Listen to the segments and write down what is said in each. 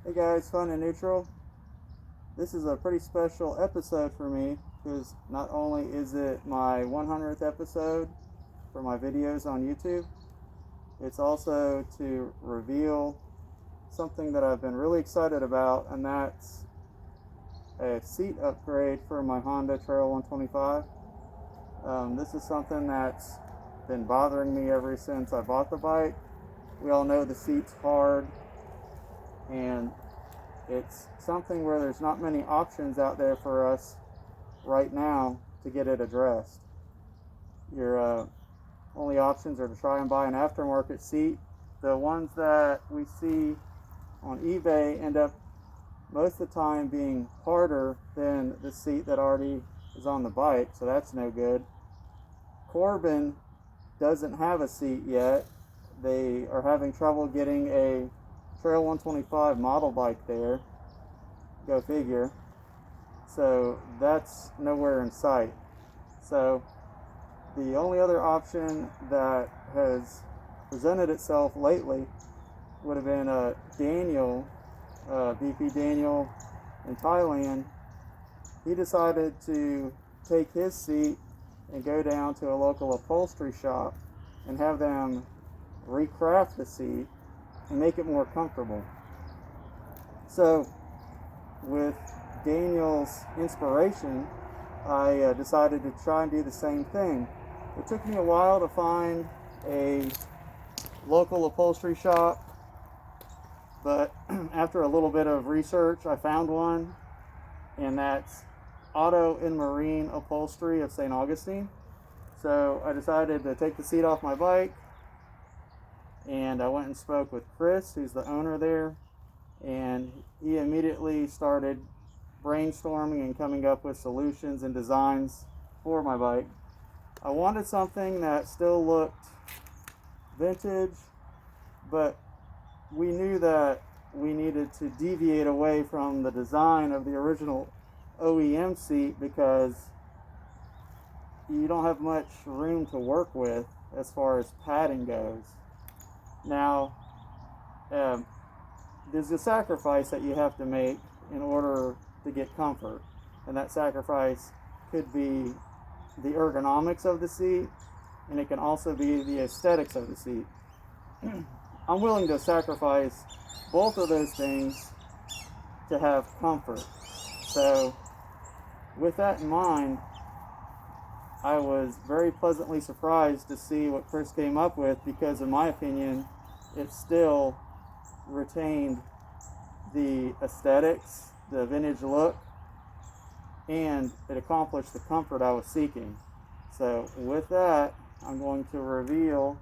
Hey guys, Fun and Neutral. This is a pretty special episode for me because not only is it my 100th episode for my videos on YouTube, it's also to reveal something that I've been really excited about, and that's a seat upgrade for my Honda Trail125. This is something that's been bothering me ever since I bought the bike. We all know the seat's hard, and it's something where there's not many options out there for us right now to get it addressed. Your only options are to try and buy an aftermarket seat. The ones that we see on eBay end up most of the time being harder than the seat that already is on the bike, so that's no good. Corbin doesn't have a seat yet. They are having trouble getting a Trail125 model bike there. Go figure. So that's nowhere in sight. So the only other option that has presented itself lately would have been Daniel, BP Daniel in Thailand. He decided to take his seat and go down to a local upholstery shop and have them recraft the seat and make it more comfortable. So with Daniel's inspiration, I decided to try and do the same thing. It took me a while to find a local upholstery shop, but after a little bit of research, I found one, and that's Auto and Marine Upholstery of St. Augustine. So I decided to take the seat off my bike, and I went and spoke with Chris, who's the owner there, and he immediately started brainstorming and coming up with solutions and designs for my bike. I wanted something that still looked vintage, but we knew that we needed to deviate away from the design of the original OEM seat because you don't have much room to work with as far as padding goes. Now, there's a sacrifice that you have to make in order to get comfort, and that sacrifice could be the ergonomics of the seat, and it can also be the aesthetics of the seat. I'm willing to sacrifice both of those things to have comfort. So with that in mind, I was very pleasantly surprised to see what Chris came up with, because in my opinion, it still retained the aesthetics, the vintage look, and it accomplished the comfort I was seeking. So with that, I'm going to reveal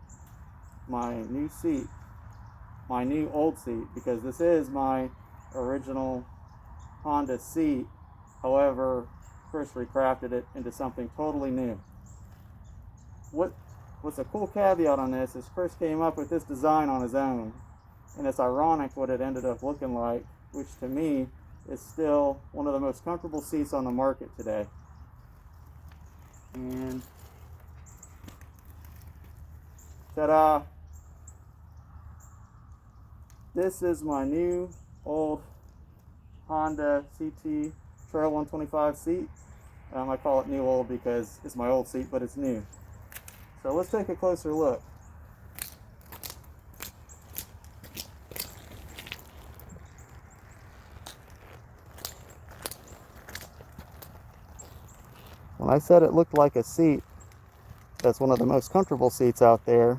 my new seat, my new old seat, because this is my original Honda seat. However, Chris recrafted it into something totally new. What's a cool caveat on this is Chris came up with this design on his own, and it's ironic what it ended up looking like, which to me is still one of the most comfortable seats on the market today. And ta-da! This is my new old Honda CT Trail125 seat. I call it new old because it's my old seat, but it's new. So let's take a closer look. When I said it looked like a seat that's one of the most comfortable seats out there,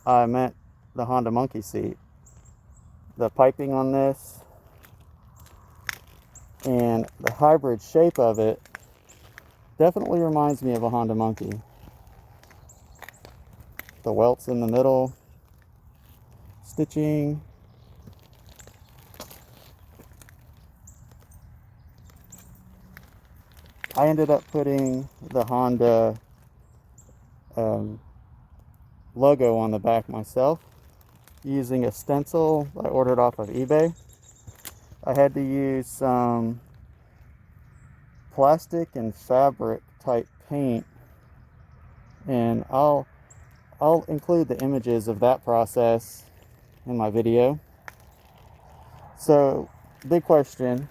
I meant the Honda Monkey seat. The piping on this and the hybrid shape of it definitely reminds me of a Honda Monkey. The welts in the middle, stitching. I ended up putting the Honda logo on the back myself using a stencil I ordered off of eBay. I had to use some plastic and fabric type paint, and I'll include the images of that process in my video. So, big question,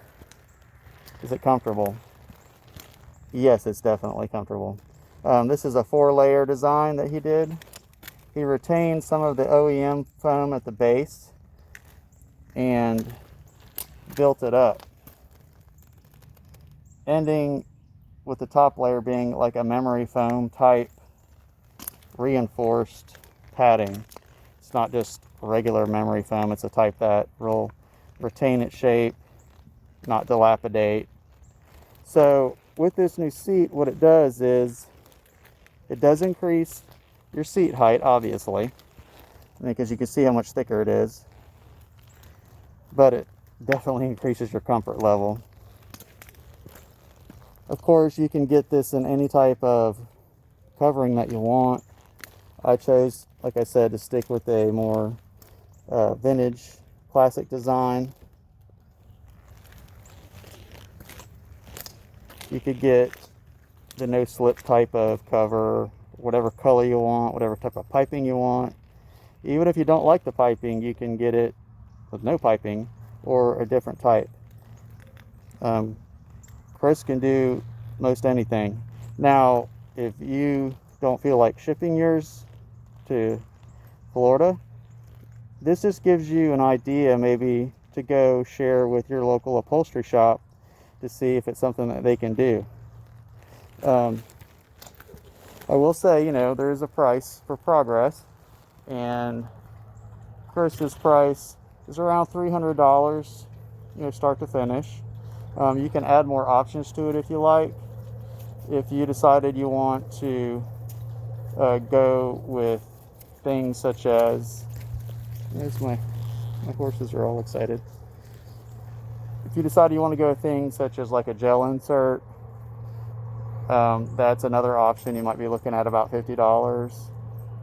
is it comfortable? Yes, it's definitely comfortable. This is a 4-layer design that he did. He retained some of the OEM foam at the base and built it up, ending with the top layer being like a memory foam type reinforced padding. It's not just regular memory foam, it's a type that will retain its shape, not dilapidate. So with this new seat, what it does is it does increase your seat height, obviously, because you can see how much thicker it is, but it definitely increases your comfort level. Of course, you can get this in any type of covering that you want. I chose, like I said, to stick with a more vintage classic design. You could get the no slip type of cover, whatever color you want, whatever type of piping you want. Even if you don't like the piping, you can get it with no piping or a different type. Chris can do most anything. Now, if you don't feel like shipping yours to Florida, this just gives you an idea maybe to go share with your local upholstery shop to see if it's something that they can do. I will say, there is a price for progress, and Chris's price is around $300, start to finish. You can add more options to it if you like. If you decided you want to go with things such as, my horses are all excited. If you decide you want to go with things such as like a gel insert, that's another option. You might be looking at about $50,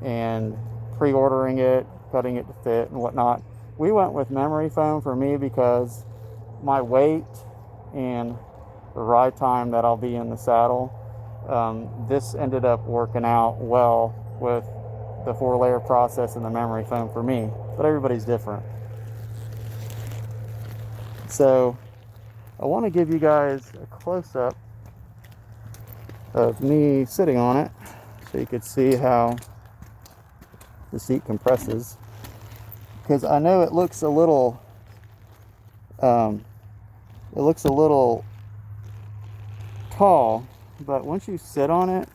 and pre-ordering it, cutting it to fit and whatnot. We went with memory foam for me because my weight and the ride time that I'll be in the saddle, this ended up working out well with the 4-layer process and the memory foam for me, but everybody's different. So I want to give you guys a close-up of me sitting on it so you could see how the seat compresses, because I know it looks a little tall, but once you sit on it,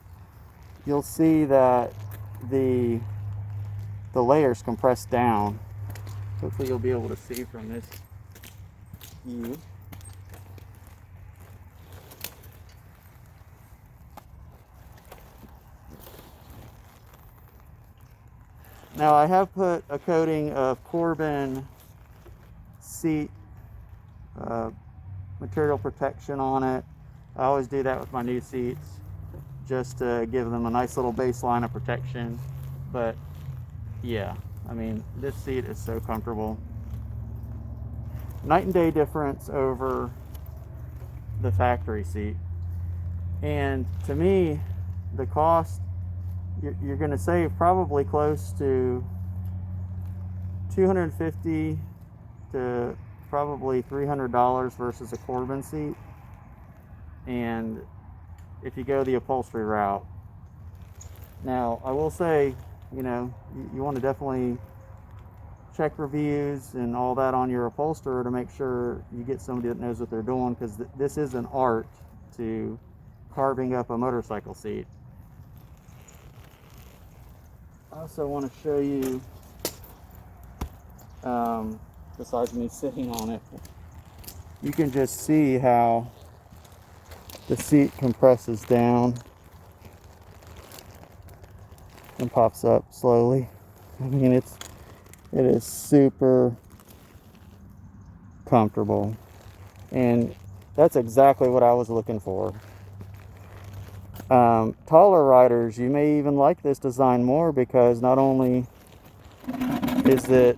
you'll see that the layers compress down. Hopefully you'll be able to see from this view. Now I have put a coating of Corbin seat material protection on it. I always do that with my new seats, just to give them a nice little baseline of protection. But yeah, I mean, this seat is so comfortable. Night and day difference over the factory seat. And to me, the cost, you're going to save probably close to $250 to probably $300 versus a Corbin seat. And if you go the upholstery route. Now, I will say, you want to definitely check reviews and all that on your upholsterer to make sure you get somebody that knows what they're doing, because this is an art to carving up a motorcycle seat. I also want to show you, besides me sitting on it, you can just see how the seat compresses down and pops up slowly. I mean, it is super comfortable, and that's exactly what I was looking for. Taller riders, you may even like this design more, because not only is it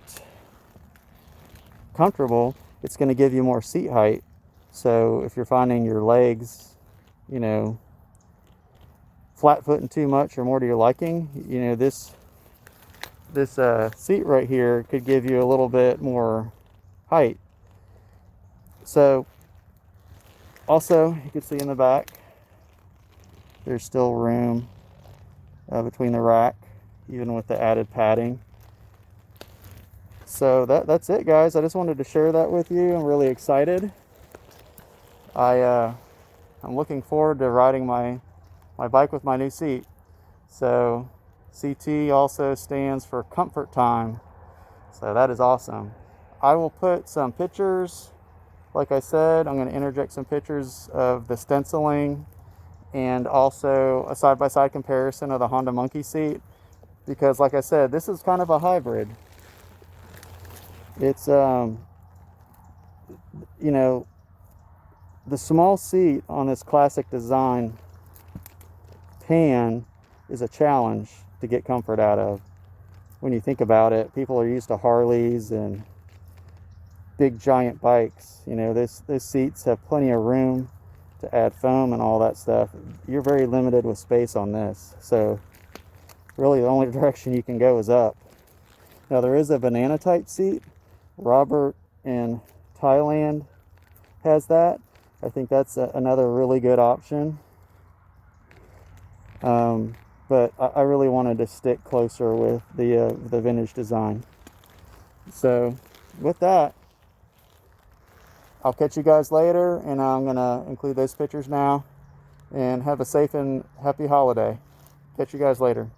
comfortable, it's going to give you more seat height. So if you're finding your legs, flat footing too much or more to your liking, this seat right here could give you a little bit more height. So also, you can see in the back, there's still room between the rack, even with the added padding. So that's it, guys. I just wanted to share that with you. I'm really excited. I'm looking forward to riding my bike with my new seat. So CT also stands for comfort time. So that is awesome. I will put some pictures. Like I said, I'm going to interject some pictures of the stenciling and also a side-by-side comparison of the Honda Monkey seat, because like I said, this is kind of a hybrid. It's you know, the small seat on this classic design tan is a challenge to get comfort out of. When you think about it, people are used to Harleys and big giant bikes. You know, those seats have plenty of room to add foam and all that stuff. You're very limited with space on this, so really the only direction you can go is up. Now there is a banana type seat. Robert in Thailand has that. I think that's another really good option. But I really wanted to stick closer with the vintage design. So with that, I'll catch you guys later, and I'm gonna include those pictures now. And have a safe and happy holiday. Catch you guys later.